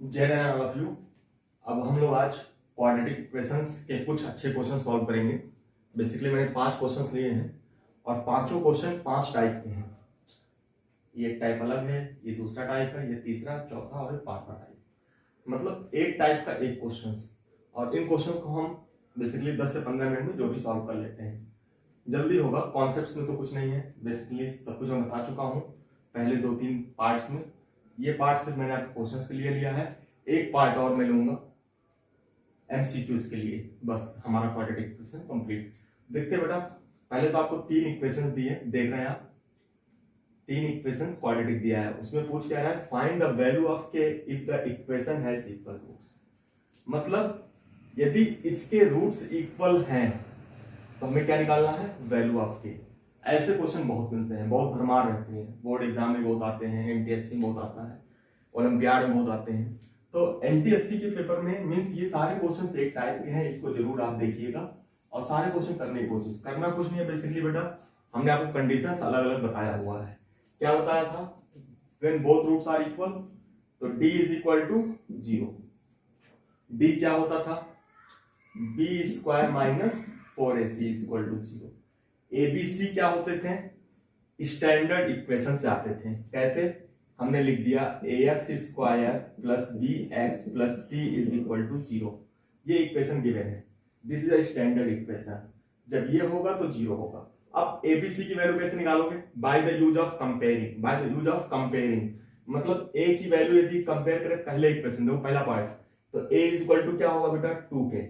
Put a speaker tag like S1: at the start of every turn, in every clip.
S1: जय Narayan all of you. अब हम लोग आज क्वाड्रेटिक इक्वेशंस के कुछ अच्छे क्वेश्चन सॉल्व करेंगे। बेसिकली मैंने 5 क्वेश्चंस लिए हैं और पांचों क्वेश्चन 5 टाइप के हैं। ये एक टाइप अलग है, ये दूसरा टाइप है, ये तीसरा, चौथा और ये पांचवा टाइप। मतलब एक टाइप का एक क्वेश्चन, और इन क्वेश्चन को हम बेसिकली 10 से 15 मिनट में जो भी सॉल्व कर लेते हैं। जल्दी होगा, कॉन्सेप्ट्स में तो कुछ नहीं है, बेसिकली सब कुछ मैं बता चुका हूँ पहले 2-3 पार्ट्स में। ये पार्ट सिर्फ मैंने आपके क्वेश्चंस के लिए लिया है, एक पार्ट और मैं लूंगा एमसीक्यूज के लिए, बस हमारा क्वाड्रेटिक इक्वेशन कंप्लीट। देखते हैं बेटा, पहले तो आपको 3 इक्वेशंस दिए, देख रहे हैं आप, 3 इक्वेशंस क्वाड्रेटिक दिया है। उसमें पूछ क्या रहा है, find the value of k if the equation has equal roots. मतलब यदि इसके रूट्स इक्वल हैं तो हमें क्या निकालना है, वैल्यू ऑफ के। ऐसे क्वेश्चन बहुत मिलते हैं, बहुत भरमार रहते हैं, बोर्ड एग्जाम में बहुत आते हैं, एमटीएससी में बहुत आता है, ओलंपियाड में बहुत आते हैं। तो एमटीएससी के पेपर में मींस ये सारे क्वेश्चन एक टाइप के हैं, इसको जरूर आप देखिएगा और सारे क्वेश्चन करने की कोशिश करना। कुछ नहीं है बेसिकली बेटा, हमने आपको कंडीशंस अलग अलग बताया हुआ है। क्या बताया था, when both roots are equal तो d is equal to 0। d क्या होता था, b square minus 4ac is equal to 0। ABC क्या होते थे, स्टैंडर्ड इक्वेशन से आते थे। कैसे, हमने लिख दिया ax square plus bx plus c is equal to 0। ये इक्वेशन गिवन है, this is a standard equation. जब ये होगा तो 0 होगा। अब एबीसी की वैल्यू कैसे निकालोगे, by the use of comparing. By the use of comparing मतलब a की वैल्यू यदि कंपेयर करें पहले इक्वेशन, देखो पहला पार्ट, तो a इज इक्वल टू क्या होगा बेटा, 2k।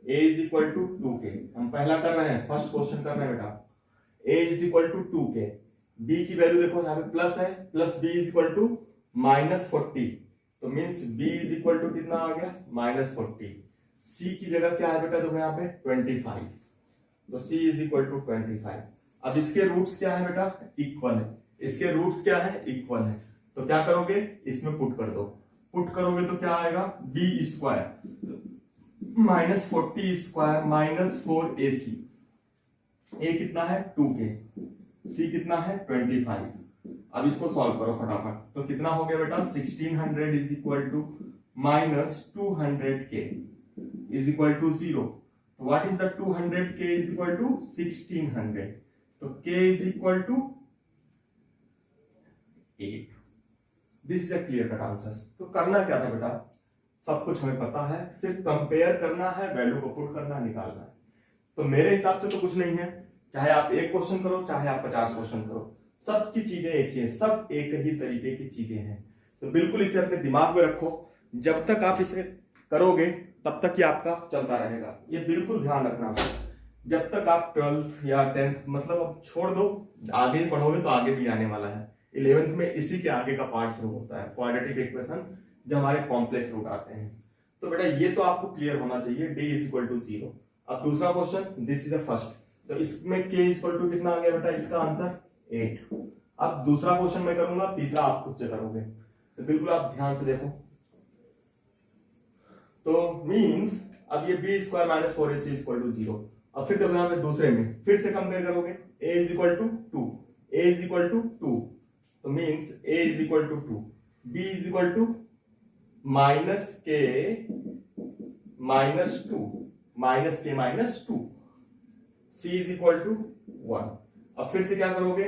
S1: a is equal to 2k, हम पहला कर रहे हैं, फर्स्ट क्वेश्चन कर रहे हैं बेटा। a is equal to 2k, b की वैल्यू देखो यहाँ पे प्लस है, plus b is equal to minus 40, तो means b is equal to कितना आ गया, माइनस 40। c की जगह क्या है बेटा, देखो यहाँ पे 25, तो c इज इक्वल टू 25। अब इसके रूट्स क्या है बेटा, इक्वल है। इसके रूट्स क्या है, इक्वल है। तो क्या करोगे, इसमें पुट कर दो। पुट करोगे तो क्या आएगा, b square minus 40 square minus 4ac। a कितना है 2k, c कितना है 25। अब इसको सॉल्व करो फटाफट, तो कितना हो गया बेटा, 1600 is equal to minus 200k is equal to 0। तो what is the 200k is equal to 1600, तो k is equal to 8। This is a clear cut answer. तो करना क्या था बेटा, सब कुछ हमें पता है, सिर्फ कंपेयर करना है, वैल्यू को पुट करना, निकालना है। तो मेरे हिसाब से तो कुछ नहीं है, चाहे आप एक क्वेश्चन करो चाहे आप 50 क्वेश्चन करो, सबकी चीजें एक ही है, सब एक ही तरीके की चीजें हैं। तो बिल्कुल इसे अपने दिमाग में रखो, जब तक आप इसे करोगे तब तक ही आपका चलता रहेगा। ये बिल्कुल ध्यान रखना, जब तक आप 12th या 10th मतलब अब छोड़ दो, आगे पढ़ोगे तो आगे भी आने वाला है। 11th में इसी के आगे का पार्ट शुरू होता है, क्वाड्रेटिक इक्वेशन, जब हमारे कॉम्प्लेक्स रूट आते हैं। तो बेटा ये तो आपको क्लियर होना चाहिए, d इज इक्वल टू 0। अब दूसरा question, this is the first, तो इसमें k इज इक्वल टू कितना आ गया बेटा, इसका आंसर 8। अब दूसरा क्वेश्चन मैं करूंगा, तीसरा आप खुद से करोगे, तो बिल्कुल आप ध्यान से देखो। तो मींस अब ये b square minus 4ac is equal to 0। अब फिर देखो यहाँ पे दूसरे में फिर से कंपेयर करोगे, a is equal to 2, a is equal to 2, तो means a is equal to 2, b is equal to minus k minus 2, minus k minus 2, c is equal to 1। अब फिर से क्या करोगे,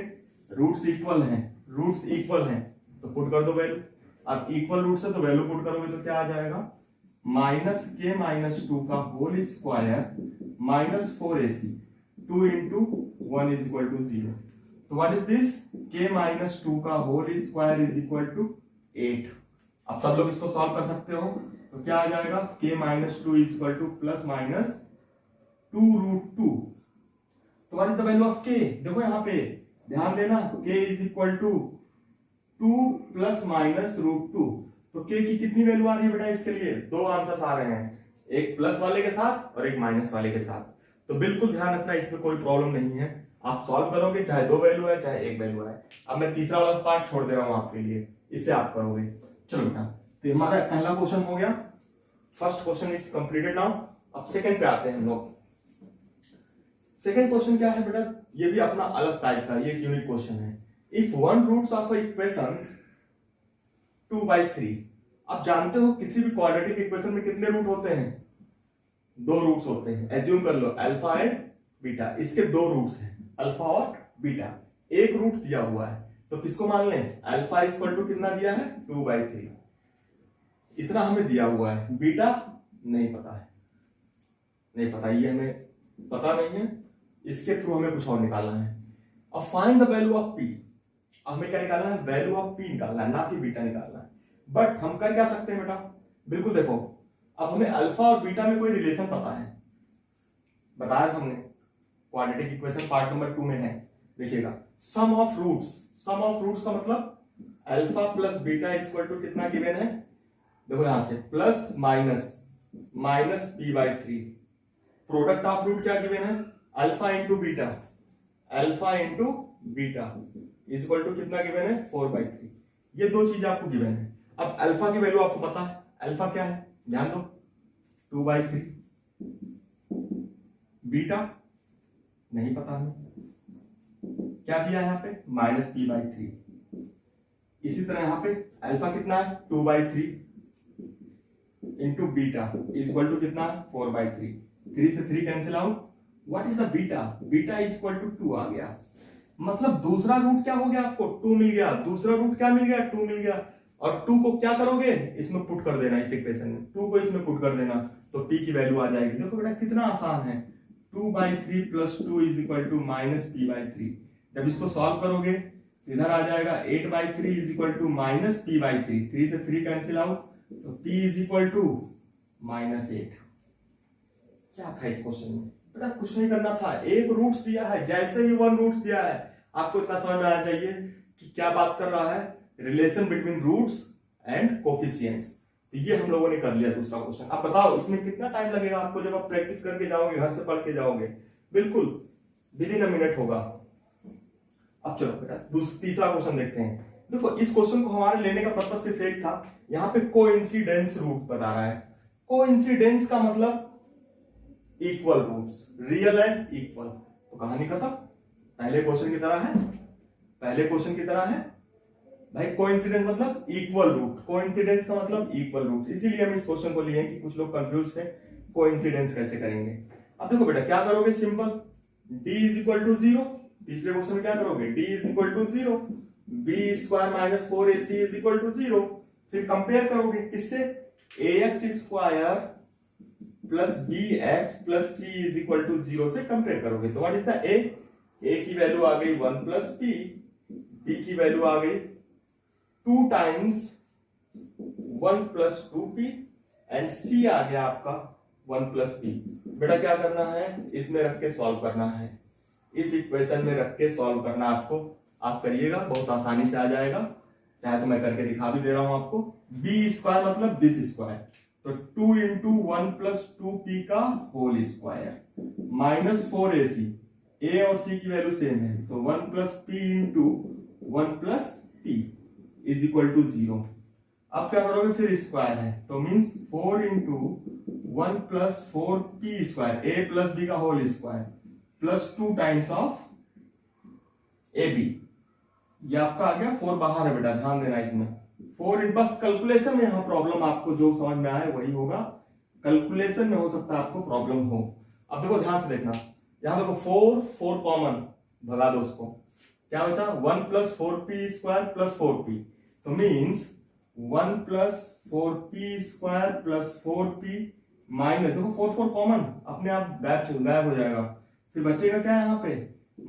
S1: रूट्स इक्वल हैं, रूट्स इक्वल हैं तो put कर दो वैल्यू। अब इक्वल रूट्स है तो वैल्यू पुट करोगे तो क्या आ जाएगा, माइनस के माइनस 2 का whole square minus 4ac, 2 into 1 is equal to 0। तो what is this, k minus 2 का whole square is equal to 8। अब सब लोग इसको सॉल्व कर सकते हो, तो क्या आ जाएगा, k minus 2 is equal to plus minus 2 root 2। तो what is the value of k, देखो यहाँ पे ध्यान देना, k is equal to 2 plus minus root 2। तो k की कितनी वैल्यू आ रही है बेटा, इसके लिए 2 आंसर्स आ रहे हैं, एक प्लस वाले के साथ और एक माइनस वाले के साथ। तो बिल्कुल ध्यान रखना, इसमें कोई प्रॉब्लम नहीं है, आप सॉल्व करोगे चाहे 2 वैल्यू है चाहे 1 वैल्यू है। अब मैं तीसरा वाला पार्ट छोड़ दे रहा हूं आपके लिए, इसे आप करोगे। चलो बेटा, तो हमारा पहला क्वेश्चन हो गया, first question is completed now. अब सेकंड पे आते हैं हम लोग। सेकंड क्वेश्चन क्या है बेटा, ये भी अपना अलग टाइप का, ये यूनिक क्वेश्चन है। If one roots of equations 2/3 आप जानते हो किसी भी क्वाड्रेटिक इक्वेशन में कितने रूट होते हैं? 2 रूट्स होते हैं। एज्यूम कर लो अल्फा एंड बीटा, इसके 2 रूट्स हैं, अल्फा और बीटा। एक रूट दिया हुआ है तो किसको मान लें? अल्फा इक्वल टू कितना दिया है? 2/3, इतना हमें दिया हुआ है। बीटा नहीं पता है, नहीं पता, ये हमें पता नहीं है, इसके थ्रू हमें कुछ और निकालना है। अब find the value of P, हमें क्या निकालना है? वैल्यू ऑफ पी निकालना है, ना कि बीटा निकालना है। बट हम कर क्या सकते हैं बेटा? बिल्कुल देखो, अब हमें अल्फा और बीटा में कोई रिलेशन पता है, बताया हमने, क्वाड्रेटिक इक्वेशन पार्ट नंबर 2 में है। देखिएगा, sum of roots, sum of roots का मतलब alpha plus beta equal to कितना गिवन है? देखो यहां से plus minus p/3। Product of root क्या गिवन है? Alpha into beta, alpha into beta equal to कितना गिवन है? 4/3। ये 2 चीज आपको गिवन है। अब अल्फा की वैल्यू आपको पता है, अल्फा क्या है? ध्यान दो, 2/3। बीटा नहीं पता हमें, क्या दिया है यहाँ पे? -p/3। इसी तरह यहां पे अल्फा कितना है? 2/3 इंटू बीटा इक्वल टू कितना? 4/3। 3 से 3 cancel out. What is the beta? Beta equal to 2 आ गया। मतलब दूसरा रूट क्या हो गया? आपको 2 मिल गया। दूसरा रूट क्या मिल गया? 2 मिल गया। और 2 को क्या करोगे? इसमें पुट कर देना, इस इक्वेशन में 2 को इसमें पुट कर देना, तो p की वैल्यू आ जाएगी। देखो बेटा कितना आसान है, 2/3 plus 2 is equal to -p/3। जब इसको सॉल्व करोगे इधर आ जाएगा 8/3 इज इक्वल टू -p/3। 3 से 3 कैंसिल आउट, तो p इज इक्वल टू -8। क्या था इस क्वेश्चन में? बेटा कुछ नहीं करना था, एक रूट्स दिया है, जैसे ही 1 रूट्स दिया है आपको इतना समझ में आना चाहिए कि क्या बात कर रहा है, relation between roots and coefficients. तो ये हम लोगों ने कर लिया दूसरा क्वेश्चन। अब बताओ इसमें कितना टाइम लगेगा आपको जब आप प्रैक्टिस करके जाओगे, घर से पढ़ के जाओगे? बिल्कुल विद इन अ मिनट होगा। अब चलो बेटा तीसरा क्वेश्चन देखते हैं। देखो इस क्वेश्चन को हमारे लेने का पर्पस सिर्फ एक था, यहाँ पे कोइंसिडेंस रूट बता रहा है। कोइंसिडेंस का मतलब equal roots, real and equal. तो कहानी खत्म, पहले क्वेश्चन की तरह है, पहले क्वेश्चन की तरह है भाई। कोइंसिडेंस मतलब इक्वल रूट, कोइंसिडेंस का मतलब इक्वल रूट, इसीलिए हम इस क्वेश्चन को लिए कि कुछ लोग कंफ्यूज थे कोइंसिडेंस कैसे करेंगे। अब देखो बेटा क्या करोगे, simple, d is equal to 0। तीसरे क्वेश्चन में क्या करोगे? d is equal to 0, b square minus 4ac is equal to 0। फिर कंपेयर करोगे किससे? ax square plus bx plus c is equal to 0 से कंपेयर करोगे। तो व्हाट इज द a की वैल्यू आ गई 1 प्लस p, b की वैल्यू आ गई 2 times 1 plus 2p and c आ गया आपका 1 प्लस p। बेटा क्या करना है? इसमें रख के सॉल्व करना है, इस इक्वेशन में रख के सॉल्व करना आपको। आप करिएगा, बहुत आसानी से आ जाएगा, चाहे तो मैं करके दिखा भी दे रहा हूं आपको। b स्क्वायर मतलब दिस स्क्वायर, तो 2 इंटू 1 प्लस 2p का whole square minus 4ac, a और c की वैल्यू सेम है, तो 1 plus p into 1 plus p is equal to 0। अब क्या करोगे? फिर स्क्वायर है, तो means 4 into 1 plus 4p square, a plus b का whole square plus 2 times of ab। ये आपका आ गया, 4 बाहर है बेटा, ध्यान देना इसमें। 4 बस कैलकुलेशन में यहाँ प्रॉब्लम, आपको जो समझ में आए वही होगा, कैलकुलेशन में हो सकता है आपको प्रॉब्लम हो। अब देखो ध्यान से देखना, यहां देखो 4 कॉमन, भगा दो उसको, क्या बचा? 1 plus 4p square plus 4p, तो means 1 plus 4p square plus 4p minus, देखो 4 कॉमन, अपने आप गायब हो जाएगा। फिर बचेगा क्या यहाँ पे?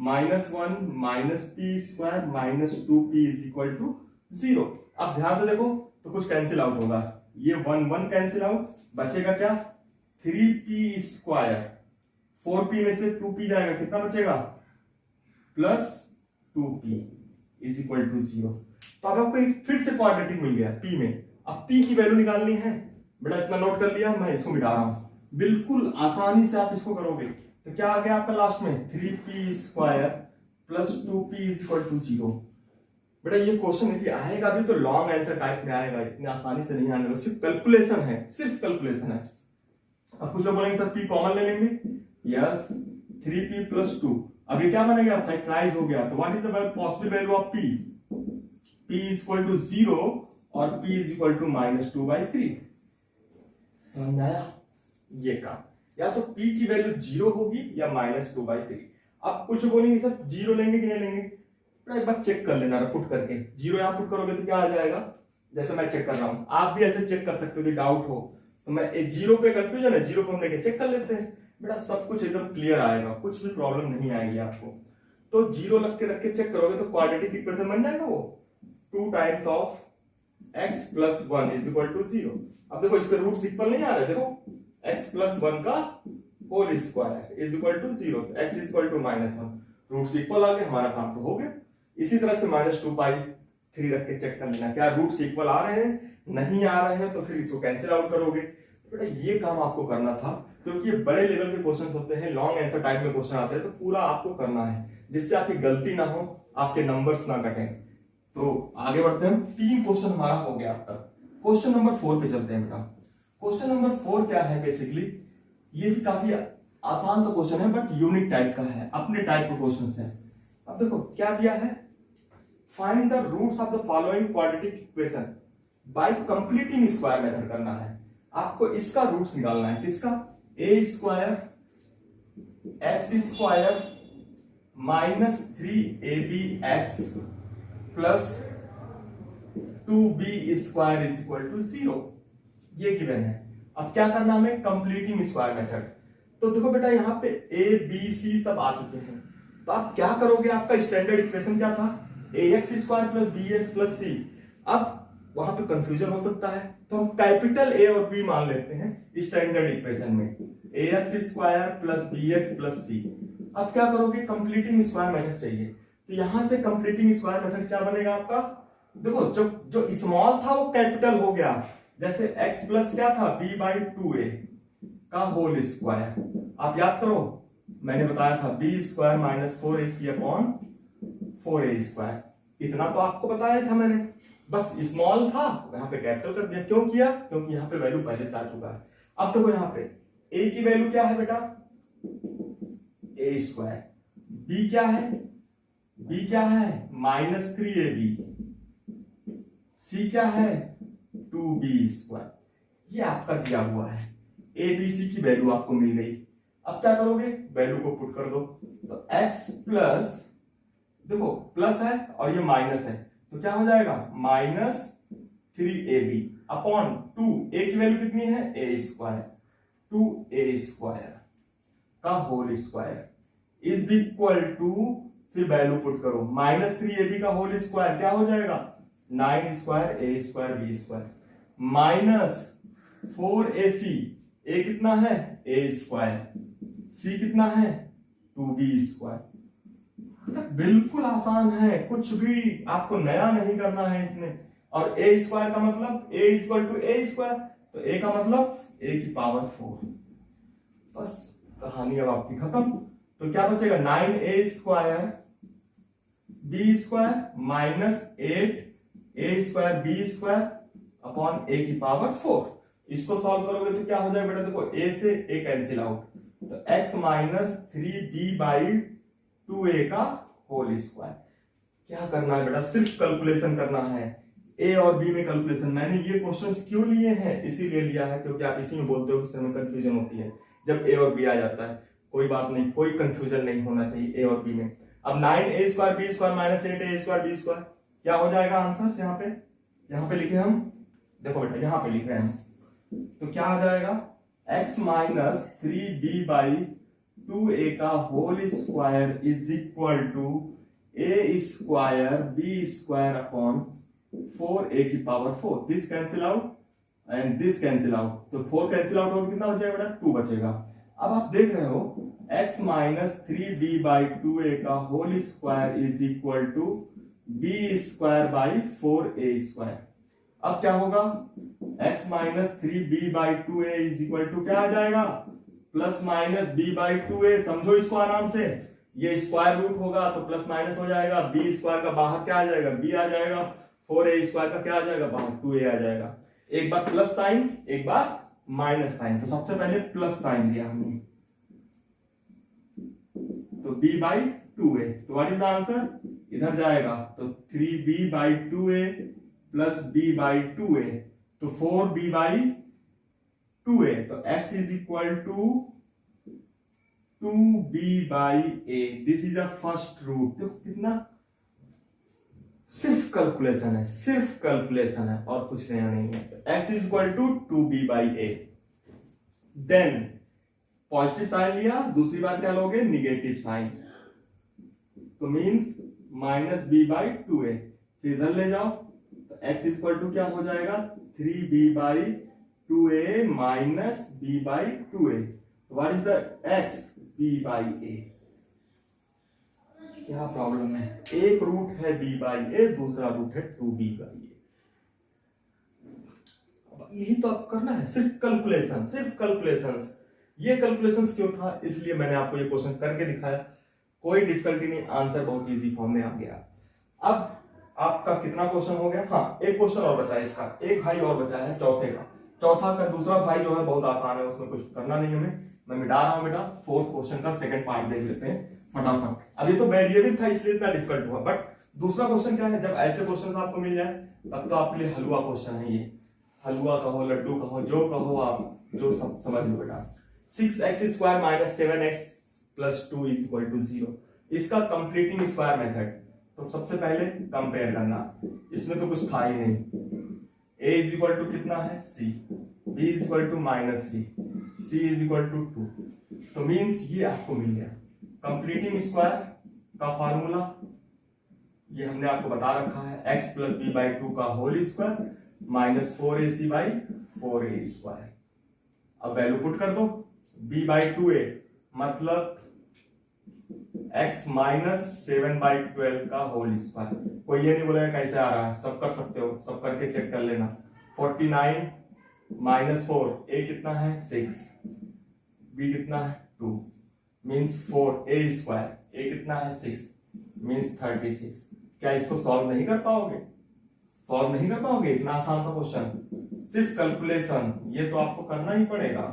S1: -1 minus p square minus 2p is equal to 0। अब ध्यान से देखो तो कुछ कैंसिल आउट होगा, ये 1 कैंसिल आउट, बचेगा क्या? 3p स्क्वायर, 4p में से 2p जाएगा, कितना बचेगा? Plus 2p is equal to 0। तो अब आपको एक फिर से क्वाड्रेटिक मिल गया p में। अब p की वैल्यू निकालनी है बेटा, इतना नोट कर लिया, मैं इसको मिटा रहा हूं, बिल्कुल आसानी से आप इसको करोगे। तो क्या आ गया आपका लास्ट में? 3p square plus 2p is equal to 0। बेटा ये क्वेश्चन यदि आएगा भी तो लॉन्ग आंसर टाइप में आएगा, इतनी आसानी से नहीं आने वाला, सिर्फ कैलकुलेशन है, सिर्फ कैलकुलेशन है। अब कुछ लोग बोलेंगे सर p कॉमन ले लेंगे, यस, 3p प्लस 2, अब ये क्या बनेगा? फैक्टराइज हो गया। तो what is the possible value of p? p is equal to 0 और p इज इक्वल टू -2/3। समझ में आया ये काम? या तो p की वैल्यू 0 होगी या -2/3। आप कुछ बोलेंगे सर 0 लेंगे कि नहीं लेंगे, तो एक बार चेक कर लेना पुट करके। 0 यहां पुट करोगे तो क्या आ जाएगा, जैसे मैं चेक कर रहा हूं, आप भी ऐसे चेक कर सकते हो कि डाउट हो तो मैं 0 पे कंफ्यूजन है, 0 पे हम लेके चेक कर लेते हैं, बेटा सब कुछ एकदम क्लियर आएगा, कुछ भी प्रॉब्लम नहीं आएगी आपको। तो 0 रख के चेक करोगे तो क्वाड्रेटिक इक्वेशन बन जाएगा वो 2 times of x plus 1 is equal to 0। अब देखो इसके रूट्स इक्वल नहीं आ रहे, देखो x प्लस 1 का whole square is equal to 0, x is equal to -1, roots equal आ गए, हमारा काम तो हो गया। इसी तरह से -2/3 रख के चेक कर लेना क्या रूट्स इक्वल आ रहे हैं, नहीं आ रहे हैं तो फिर इसको कैंसिल आउट करोगे। बेटा ये काम आपको करना था, क्योंकि ये बड़े लेवल के क्वेश्चन होते हैं, लॉन्ग आंसर टाइप में क्वेश्चन आते हैं, तो पूरा आपको करना है जिससे आपकी गलती ना हो, आपके नंबर्स ना कटें। तो आगे बढ़ते हैं, 3 क्वेश्चन हमारा हो गया अब तक। क्वेश्चन नंबर 4 पे चलते हैं बेटा। क्वेश्चन नंबर 4 क्या है, बेसिकली ये भी काफी आसान सा क्वेश्चन है बट यूनिक टाइप का है, अपने टाइप का क्वेश्चन है। अब देखो क्या दिया है, find the roots of the following quadratic equation by completing square method करना है। आपको इसका रूट्स निकालना है, किसका, a square x square -3abx plus 2b square is equal to 0, ये गिवन है। अब क्या करना हमें, कंप्लीटिंग स्क्वायर मेथड। तो देखो बेटा यहाँ पे a b c सब आ चुके हैं, तो आप क्या करोगे, आपका स्टैंडर्ड इक्वेशन क्या था, ax square plus bx plus c। अब वहां पे कंफ्यूजन हो सकता है, तो हम कैपिटल A और B मान लेते हैं स्टैंडर्ड इक्वेशन में, ax square plus bx plus c। अब क्या करोगे, कंप्लीटिंग स्क्वायर मेथड चाहिए, तो यहां से कंप्लीटिंग स्क्वायर मेथड क्या बनेगा आपका, देखो जो स्मॉल था वो कैपिटल हो गया, जैसे x प्लस क्या था b/2a का होल स्क्वायर। आप याद करो मैंने बताया था b square -4ac upon 4a square, इतना तो आपको बताया था मैंने, बस स्मॉल था यहाँ पे कैपिटल कर दिया। क्यों किया, क्योंकि यहाँ पे वैल्यू पहले से आ चुका है। अब देखो यहाँ पे a की वैल्यू क्या है बेटा, a स्क्वायर, b क्या है, b क्या है -3ab, c क्या है 2b स्क्वायर, ये आपका दिया हुआ है। a b c की वैल्यू आपको मिल गई। अब क्या करोगे, वैल्यू को पुट कर दो, तो x प्लस, देखो प्लस है और ये माइनस है तो क्या हो जाएगा -3ab अपॉन 2, a की वैल्यू कितनी है a स्क्वायर, 2a स्क्वायर का whole square is equal to, फिर वैल्यू पुट करो, -3ab का होल स्क्वायर क्या हो जाएगा 9 square a square b square -4ac, a कितना है a स्क्वायर, c कितना है 2b स्क्वायर। बिल्कुल आसान है, कुछ भी आपको नया नहीं करना है इसमें। और a स्क्वायर का मतलब a equal to a square, तो a का मतलब a की पावर 4। बस कहानी अब आपकी खत्म। तो क्या बचेगा 9a square b square -8a square b square upon a की पावर 4। इसको सॉल्व करोगे तो क्या हो जाएगा बेटा, देखो a से a कैंसिल आउट, तो x -3b/2a का होल स्क्वायर। क्या करना है बेटा, सिर्फ कैलकुलेशन करना है, a और b में कैलकुलेशन। मैंने ये क्वेश्चंस क्यों लिए हैं, इसीलिए लिया है क्योंकि आप इसी में बोलते हो कि सर में कंफ्यूजन होती है जब a और b आ जाता है। कोई बात नहीं, कोई कंफ्यूजन नहीं होना चाहिए a और b में। अब 9a square b square -8a square b square क्या हो जाएगा आंसर, यहाँ पे लिखे हम, देखो बेटा यहाँ पे लिख रहे हैं, तो क्या आ जाएगा x -3b/2a का whole square is equal to a square b square upon 4a की power 4। This cancel out and this cancel out, तो 4 कैंसिल आउट होगा, कितना बचेगा बेटा 2 बचेगा। अब आप देख रहे हो x -3b/2a का whole square is equal to b square by 4a square. अब क्या होगा x -3b/2a is equal to क्या आ जाएगा प्लस माइनस b/2a। समझो इसको आराम से, ये स्क्वायर रूट होगा तो प्लस माइनस हो जाएगा, b स्क्वायर का बाहर क्या आ जाएगा b आ जाएगा, 4a स्क्वायर का क्या आ जाएगा बाहर 2a आ जाएगा। एक बार प्लस साइन एक बार माइनस साइन, तो सबसे पहले प्लस साइन लिया हमने, तो b/2a, तो व्हाट इज द आंसर, इधर जाएगा तो 3b/2a plus B by 2a, तो 4b बाई 2a, तो x is equal to 2b by a, this is a first root. तो कितना, सिर्फ कैलकुलेशन है, सिर्फ कैलकुलेशन है और कुछ नया नहीं है। तो x is equal to 2b by a। Then positive sign लिया, दूसरी बात क्या लोगे, निगेटिव साइन, तो means minus B by 2a। फिर इधर ले जाओ तो x इज इक्वल टू क्या हो जाएगा, 3b by 2a minus b by 2a। What is the x, b by a। क्या प्रॉब्लम है, एक रूट है b बाई a, दूसरा रूट है 2b बाई a। यही तो आप करना है, सिर्फ कैलकुलेशन, सिर्फ कैलकुलेशंस। ये कैलकुलेशंस क्यों था, इसलिए मैंने आपको ये क्वेश्चन करके दिखाया। कोई डिफिकल्टी नहीं, आंसर बहुत इजी फॉर्म में आ गया। अब आपका कितना क्वेश्चन हो गया, हाँ एक क्वेश्चन और बचा है इसका, एक भाई और बचा है चौथे का। चौथा का दूसरा भाई जो है बहुत आसान है, उसमें कुछ करना नहीं हमें, मैं मिटा रहा हूं बेटा। फोर्थ क्वेश्चन का सेकंड पार्ट देख लेते हैं फटाफट। अब ये तो वेरिएबल था इसलिए इतना डिफिकल्ट हुआ, बट दूसरा क्वेश्चन क्या है, जब ऐसे क्वेश्चन आपको मिल जाए तब तो आपके लिए हलवा क्वेश्चन है ये। हलवा कहो, लड्डू कहो, जो कहो आप, जो सब समझ लो बेटा। 6x square minus 7x plus 2 is equal to 0, इसका कंप्लीटिंग स्क्वायर मेथड। तो सबसे पहले कंपेयर करना, इसमें तो कुछ था ही नहीं। a इज इक्वल टू कितना है, c, b is equal to minus c, c is equal to 2, तो मीन्स ये आपको मिल गया। कंप्लीटिंग स्क्वायर का फार्मूला ये हमने आपको बता रखा है, x प्लस बी बाई 2 का whole square minus 4ac by 4a square. अब वैल्यू पुट कर दो, b बाई 2a मतलब x माइनस 7 बाई 12 का होल स्क्वायर। कोई ये नहीं बोलेगा कैसे आ रहा है, सब कर सकते हो, सब करके चेक कर लेना। 49 माइनस 4, a कितना है 6, b कितना है 2, मीन्स 4a स्क्वायर, a कितना है 6, मीन्स 36। क्या इसको सॉल्व नहीं कर पाओगे, सॉल्व नहीं कर पाओगे, इतना आसान सा क्वेश्चन। सिर्फ कैलकुलेशन, ये तो आपको करना ही पड़ेगा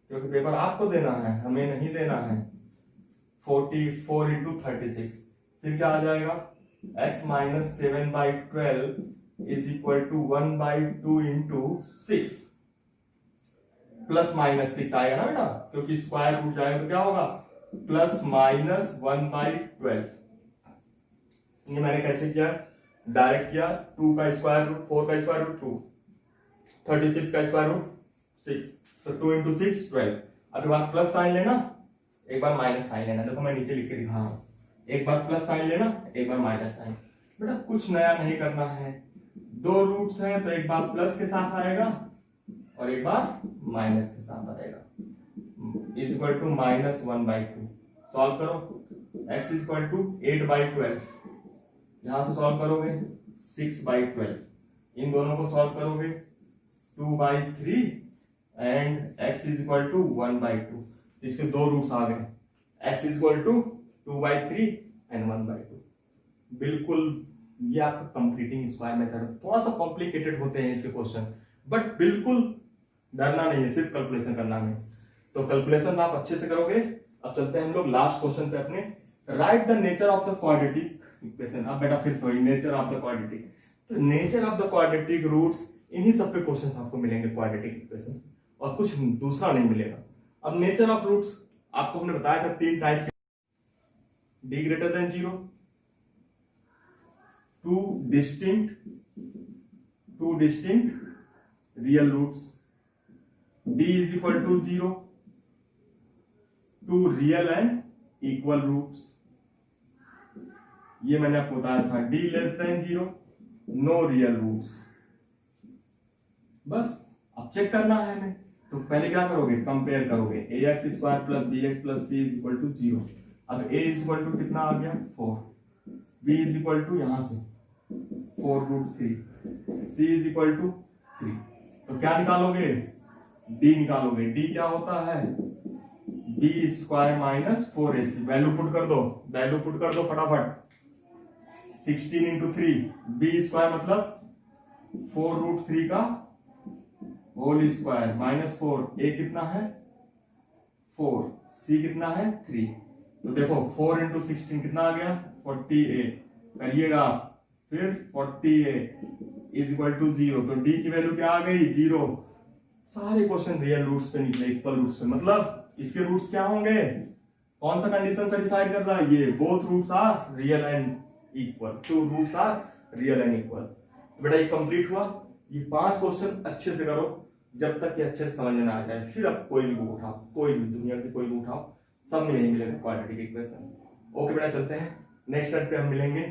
S1: क्योंकि पेपर आपको देना है, हमें नहीं देना है। 44 इंटू 36, फिर क्या आ जाएगा, x minus 7 by 12 is equal to 1 by 2 into 6, plus minus 6 आएगा ना बेटा, क्योंकि स्क्वायर रूट जाएगा तो क्या होगा, प्लस माइनस 1 बाई 12। ये मैंने कैसे किया, डायरेक्ट किया, 2 का स्क्वायर रूट 4 का स्क्वायर रूट 2, 36 का स्क्वायर रूट 6, तो 2 इंटू 6 12। अभी बात प्लस साइन लेना, एक बार माइनस साइन लेना, देखो मैं नीचे लिख के दिखा रहा हूं, एक बार प्लस साइन लेना, एक बार माइनस साइन। बेटा कुछ नया नहीं करना है, दो रूट्स हैं तो एक बार प्लस के साथ आएगा और एक बार माइनस के साथ आएगा। Is equal to minus 1 by 2, solve करो, x is equal to 8 by 12, यहां से सॉल्व करोगे 6 बाई 12, इन दोनों को सॉल्व करोगे 2 by 3 and x is equal to 1 by 2। इसके दो रूट्स आ गए, x is equal to 2 by 3 and 1 by 2। बिल्कुल ये आपका कंप्लीटिंग स्क्वायर मेथड, थोड़ा सा कॉम्प्लिकेटेड होते हैं इसके क्वेश्चंस, बट बिल्कुल डरना नहीं है, सिर्फ कैलकुलेशन करना है। तो कैलकुलेशन आप अच्छे से करोगे। अब चलते हैं हम लोग लास्ट क्वेश्चन पे अपने, right the nature of the quadratic equation. अब बेटा फिर sorry, nature of the quadratic, तो nature of the quadratic roots, इन्हीं सब पे क्वेश्चंस आपको मिलेंगे क्वाड्रेटिक इक्वेशन, और कुछ दूसरा नहीं मिलेगा। अब नेचर ऑफ रूट्स आपको हमने बताया था 3 type, d greater than 0, 2 distinct real roots, d is equal to 0, 2 real and equal roots. ये मैंने आपको बताया था, d less than 0, no real roots. बस अब चेक करना है हमें, तो पहले क्या करोगे, कंपेयर करोगे, ax square plus bx plus c is equal to 0। अब a इज इक्वल टू कितना आ गया 4, b इज इक्वल टू यहां से 4 root 3, c is equal to 3। तो क्या निकालोगे, d निकालोगे, d क्या होता है, b square minus 4ac। Value put कर दो, वैल्यू पुट कर दो फटाफट, 16 इंटू 3, b स्क्वायर मतलब 4 रूट 3 का होल स्क्वायर माइनस 4, a कितना है 4, c कितना है 3। तो देखो 4 इंटू 16 कितना आ गया 48, करिएगा फिर 48 इज इक्वल टू 0, तो डी की वैल्यू क्या आ गई 0। सारे क्वेश्चन रियल रूट्स पे निकले, इक्वल रूट्स पे, मतलब इसके रूट्स क्या होंगे, कौन सा कंडीशन सेटिस्फाइड कर रहा है ये, both roots are real and equal, two roots are real and equal. बेटा ये कंप्लीट हुआ। ये 5 क्वेश्चन अच्छे से करो जब तक कि अच्छे से समझ में आ जाए, फिर आप कोई भी बुक उठाओ, कोई भी दुनिया की कोई बुक उठाओ, सब में यही मिलेगा क्वाड्रेटिक इक्वेशन। ओके बेटा चलते हैं नेक्स्ट क्लास पे, हम मिलेंगे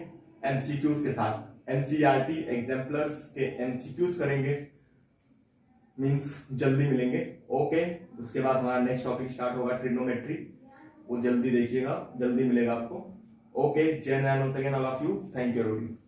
S1: एमसीक्यूज के साथ, एनसीईआरटी एग्जाम्पलर्स के एमसीक्यूज करेंगे, मींस जल्दी मिलेंगे। ओके, उसके बाद हमारा नेक्स्ट टॉपिक स्टार्ट होगा ट्रिग्नोमेट्री, वो जल्दी देखिएगा, जल्दी मिलेगा आपको। ओके, जय Narayan, once again all of you, thank you everybody।